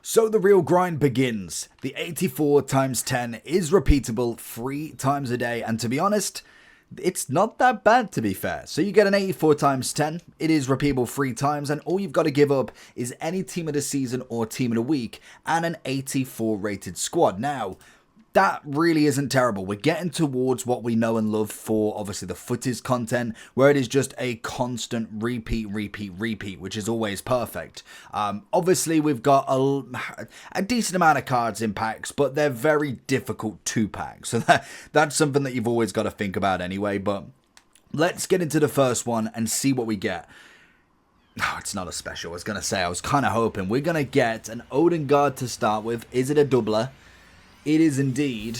So the real grind begins. The 84 times 10 is repeatable 3 times a day, and to be honest, it's not that bad to be fair. So you get an 84 times 10, it is repeatable 3 times, and all you've got to give up is any team of the season or team of the week and an 84 rated squad. Now, that really isn't terrible. We're getting towards what we know and love for obviously the footies content, where it is just a constant repeat, which is always perfect. Obviously, we've got a decent amount of cards in packs, but they're very difficult to pack. So that's something that you've always got to think about anyway. But let's get into the first one and see what we get. No, it's not a special. I was going to say, I was kind of hoping we're going to get an Odegaard to start with. Is it a doubler? It is indeed.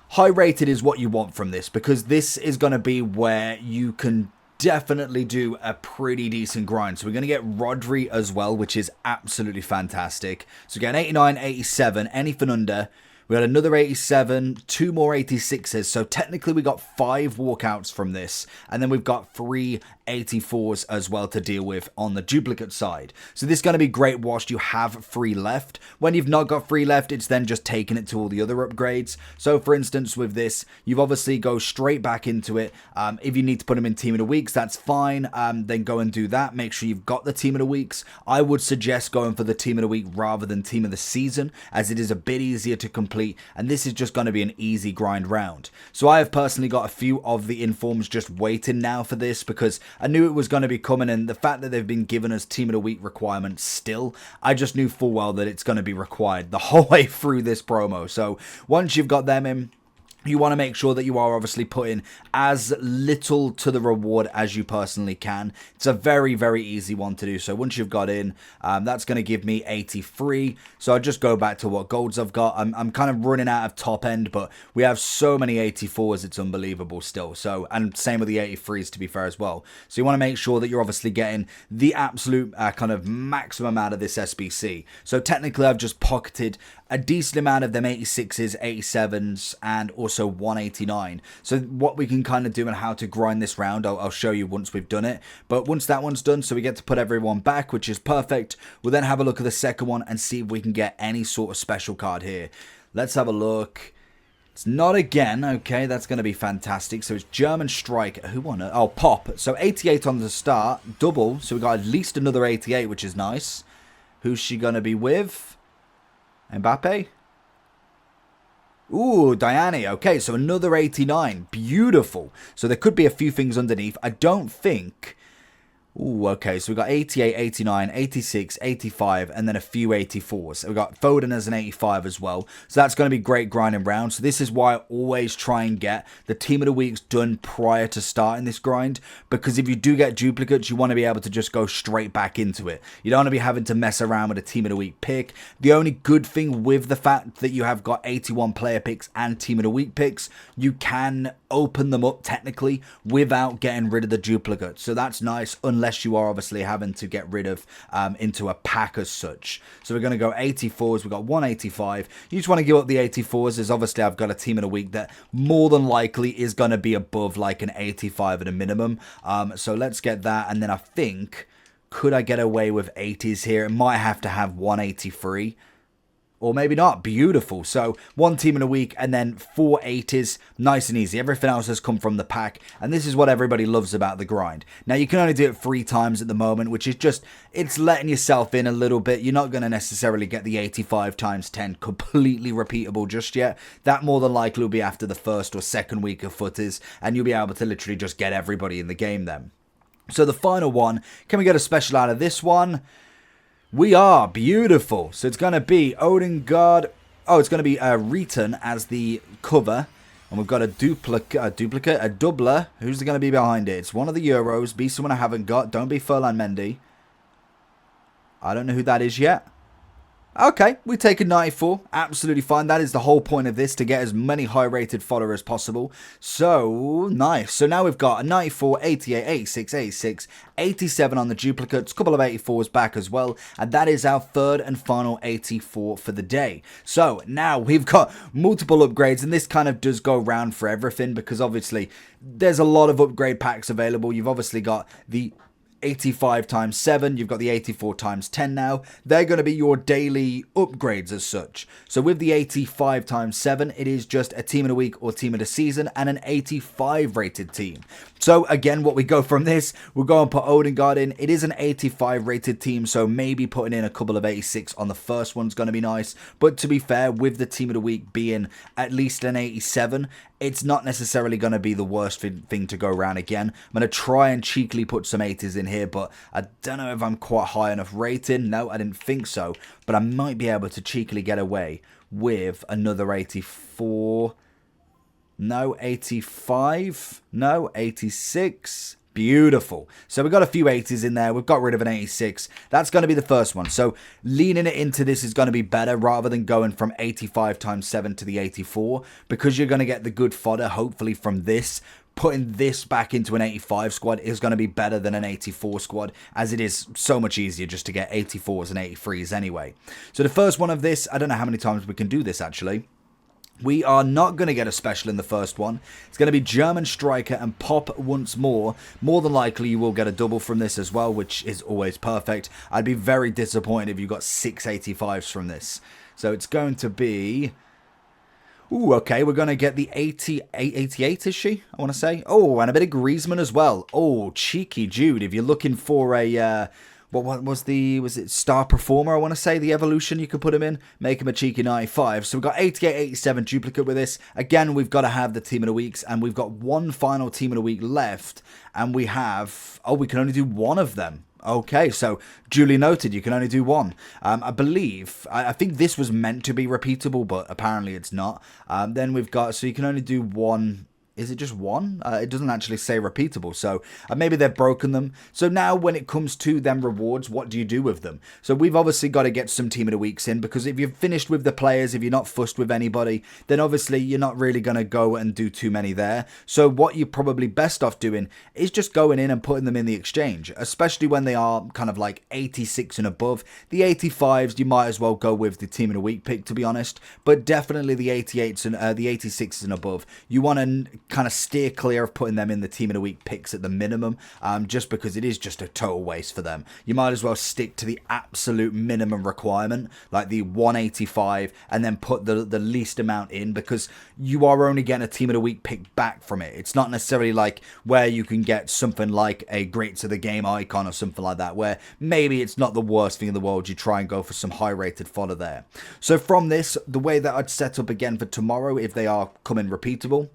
High rated is what you want from this, because this is going to be where you can definitely do a pretty decent grind. So we're going to get Rodri as well, which is absolutely fantastic. So we get an 89, 87, anything under. We got another 87, 2 more 86s. So technically we got 5 walkouts from this. And then we've got 3 84s as well to deal with on the duplicate side. So this is going to be great whilst you have 3 left. When you've not got 3 left, it's then just taking it to all the other upgrades. So for instance, with this, you've obviously go straight back into it. If you need to put them in team of the weeks, that's fine. Then go and do that. Make sure you've got the team of the weeks. I would suggest going for the team of the week rather than team of the season, as it is a bit easier to complete. And this is just going to be an easy grind round. So I have personally got a few of the informs just waiting now for this, because I knew it was going to be coming, and the fact that they've been giving us team of the week requirements still, I just knew full well that it's going to be required the whole way through this promo. So once you've got them in, you want to make sure that you are obviously putting as little to the reward as you personally can. It's a very, very easy one to do. So once you've got in, that's going to give me 83. So I'll just go back to what golds I've got. I'm kind of running out of top end, but we have so many 84s, it's unbelievable still. So, and same with the 83s to be fair as well. So you want to make sure that you're obviously getting the absolute kind of maximum out of this SBC. So technically I've just pocketed a decent amount of them 86s, 87s, and also 189. So what we can kind of do and how to grind this round, I'll show you once we've done it. But once that one's done, so we get to put everyone back, which is perfect. We'll then have a look at the second one and see if we can get any sort of special card here. Let's have a look. It's not again. Okay, that's going to be fantastic. So it's German striker. Who won it? Oh, Pop. So 88 on the start. Double. So we got at least another 88, which is nice. Who's she going to be with? Mbappe? Ooh, Diane. Okay, so another 89. Beautiful. So there could be a few things underneath. I don't think... Ooh, okay, so we got 88, 89, 86, 85, and then a few 84s. So we got Foden as an 85 as well. So that's going to be great grinding round. So this is why I always try and get the team of the weeks done prior to starting this grind. Because if you do get duplicates, you want to be able to just go straight back into it. You don't want to be having to mess around with a team of the week pick. The only good thing with the fact that you have got 81 player picks and team of the week picks, you can open them up technically without getting rid of the duplicates. So that's nice, unless you are obviously having to get rid of into a pack as such. So we're going to go 84s. We've got 185. You just want to give up the 84s, as obviously I've got a team of the week that more than likely is going to be above like an 85 at a minimum. So let's get that. And then I think, could I get away with 80s here? It might have to have 183. Or maybe not. Beautiful. So 1 team in a week and then 4 80s. Nice and easy. Everything else has come from the pack. And this is what everybody loves about the grind. Now you can only do it 3 times at the moment, which is just, it's letting yourself in a little bit. You're not going to necessarily get the 85 times 10 completely repeatable just yet. That more than likely will be after the first or second week of footies. And you'll be able to literally just get everybody in the game then. So the final one, can we get a special out of this one? We are. Beautiful. So it's going to be Odegaard. Oh, it's going to be Return as the cover. And we've got a duplicate, a doubler. Who's going to be behind it? It's one of the Euros. Be someone I haven't got. Don't be Ferland Mendy. I don't know who that is yet. Okay, we take a 94. Absolutely fine. That is the whole point of this, to get as many high-rated followers as possible. So, nice. So now we've got a 94, 88, 86, 86, 87 on the duplicates, a couple of 84s back as well. And that is our third and final 84 for the day. So now we've got multiple upgrades, and this kind of does go round for everything, because obviously there's a lot of upgrade packs available. You've obviously got the 85 times 7, you've got the 84 times 10 now. They're going to be your daily upgrades as such. So with the 85 times 7, it is just a team of the week or team of the season and an 85 rated team. So again, what we go from this, we'll go and put Odegaard in. It is an 85 rated team, so maybe putting in a couple of 86 on the first one's going to be nice. But to be fair, with the team of the week being at least an 87, it's not necessarily going to be the worst thing to go around again. I'm going to try and cheekily put some 80s in here, but I don't know if I'm quite high enough rating. No, I didn't think so. But I might be able to cheekily get away with another 84. No, 85. No, 86. Beautiful. So we've got a few 80s in there. We've got rid of an 86. That's going to be the first one. So leaning it into this is going to be better rather than going from 85 times 7 to the 84, because you're going to get the good fodder, hopefully, from this. Putting this back into an 85 squad is going to be better than an 84 squad, as it is so much easier just to get 84s and 83s anyway. So the first one of this, I don't know how many times we can do this actually. We are not going to get a special in the first one. It's going to be German striker and pop once more. More than likely you will get a double from this as well, which is always perfect. I'd be very disappointed if you got 6 85s from this. So it's going to be... Ooh, okay, we're going to get the 88, is she? I want to say. Oh, and a bit of Griezmann as well. Oh, cheeky Jude. If you're looking for a... What was it Star Performer, I want to say, the evolution you could put him in, make him a cheeky 95. So we've got 88, 87 duplicate with this. Again, we've got to have the team of the weeks, and we've got one final team of the week left, and we have, oh, we can only do one of them. Okay, so duly noted, you can only do one. I believe, I think this was meant to be repeatable, but apparently it's not. Then we've got, so you can only do one. Is it just one? It doesn't actually say repeatable, so maybe they've broken them. So now when it comes to them rewards, what do you do with them? So we've obviously got to get some team of the weeks in, because if you've finished with the players, if you're not fussed with anybody, then obviously you're not really going to go and do too many there. So what you're probably best off doing is just going in and putting them in the exchange, especially when they are kind of like 86 and above. The 85s, you might as well go with the team of the week pick, to be honest, but definitely the 88s and the 86s and above, you want to kind of steer clear of putting them in the team of the week picks at the minimum, just because it is just a total waste for them. You might as well stick to the absolute minimum requirement, like the 185, and then put the least amount in, because you are only getting a team of the week pick back from it. It's not necessarily like where you can get something like a great to the game icon or something like that, where maybe it's not the worst thing in the world. You try and go for some high rated fodder there. So from this, the way that I'd set up again for tomorrow, if they are coming repeatable,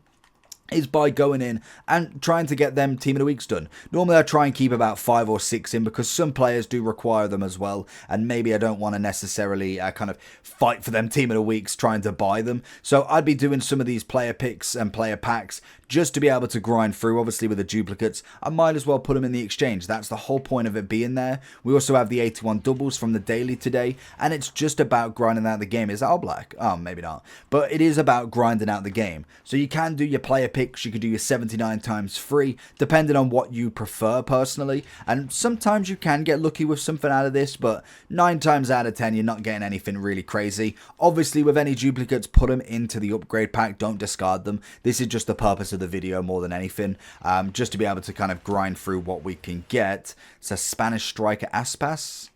is by going in and trying to get them team of the weeks done. Normally I try and keep about 5 or 6 in, because some players do require them as well, and maybe I don't want to necessarily kind of fight for them team of the weeks trying to buy them. So I'd be doing some of these player picks and player packs just to be able to grind through. Obviously with the duplicates, I might as well put them in the exchange. That's the whole point of it being there. We also have the 81 doubles from the daily today, and it's just about grinding out the game. Is that all black? Oh, maybe not. But it is about grinding out the game. So you can do your player picks, you could do your 79 times free, depending on what you prefer personally. And sometimes you can get lucky with something out of this, but 9 times out of 10, you're not getting anything really crazy. Obviously, with any duplicates, put them into the upgrade pack. Don't discard them. This is just the purpose of the video more than anything, just to be able to kind of grind through what we can get. It's a Spanish striker, Aspas.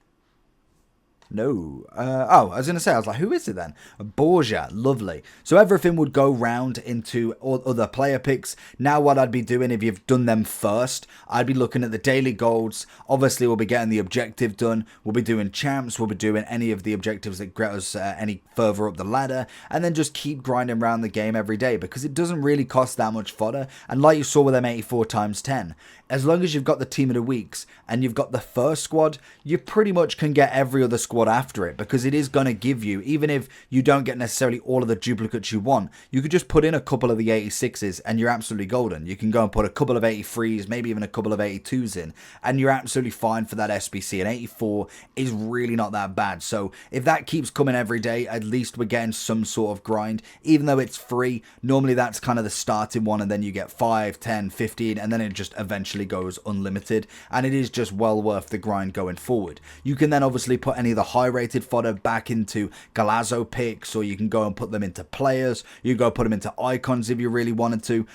No. Oh, I was going to say, I was like, who is it then? Borgia. Lovely. So everything would go round into all other player picks. Now what I'd be doing, if you've done them first, I'd be looking at the daily golds. Obviously, we'll be getting the objective done. We'll be doing champs. We'll be doing any of the objectives that get us any further up the ladder. And then just keep grinding around the game every day, because it doesn't really cost that much fodder. And like you saw with them 84 times 10, as long as you've got the team of the weeks and you've got the first squad, you pretty much can get every other squad after it, because it is going to give you, even if you don't get necessarily all of the duplicates you want, you could just put in a couple of the 86s and you're absolutely golden. You can go and put a couple of 83s, maybe even a couple of 82s in, and you're absolutely fine for that SBC. And 84 is really not that bad. So if that keeps coming every day, at least we're getting some sort of grind. Even though it's free, normally that's kind of the starting one, and then you get 5, 10, 15, and then it just eventually goes unlimited, and it is just well worth the grind going forward. You can then obviously put any of the high rated fodder back into Galazzo picks, or you can go and put them into players. You can go put them into icons if you really wanted to.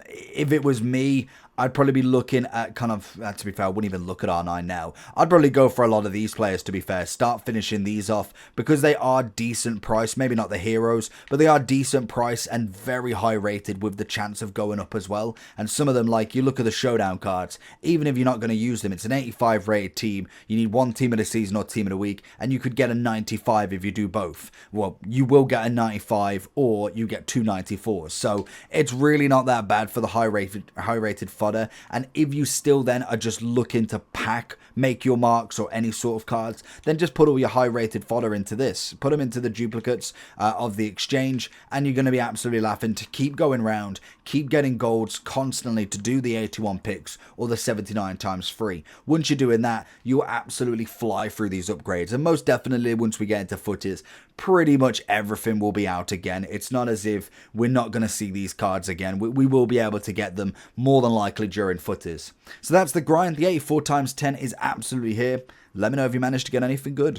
If it was me, I'd probably be looking at kind of, to be fair, I wouldn't even look at R9 now. I'd probably go for a lot of these players, to be fair. Start finishing these off because they are decent price. Maybe not the heroes, but they are decent price and very high rated with the chance of going up as well. And some of them, like you look at the showdown cards, even if you're not going to use them, it's an 85 rated team. You need one team of the season or team of the week, and you could get a 95 if you do both. Well, you will get a 95 or you get two 94s. So it's really not that bad for the high rated fodder. And if you still then are just looking to pack, make your marks or any sort of cards, then just put all your high rated fodder into this. Put them into the duplicates of the exchange, and you're going to be absolutely laughing to keep going round, keep getting golds constantly to do the 81 picks or the 79 times free. Once you're doing that, you'll absolutely fly through these upgrades. And most definitely once we get into footies, pretty much everything will be out again. It's not as if we're not going to see these cards again. We will be able to get them more than likely during footies. So that's the grind. The 84 times 10 is absolutely here. Let me know if you managed to get anything good.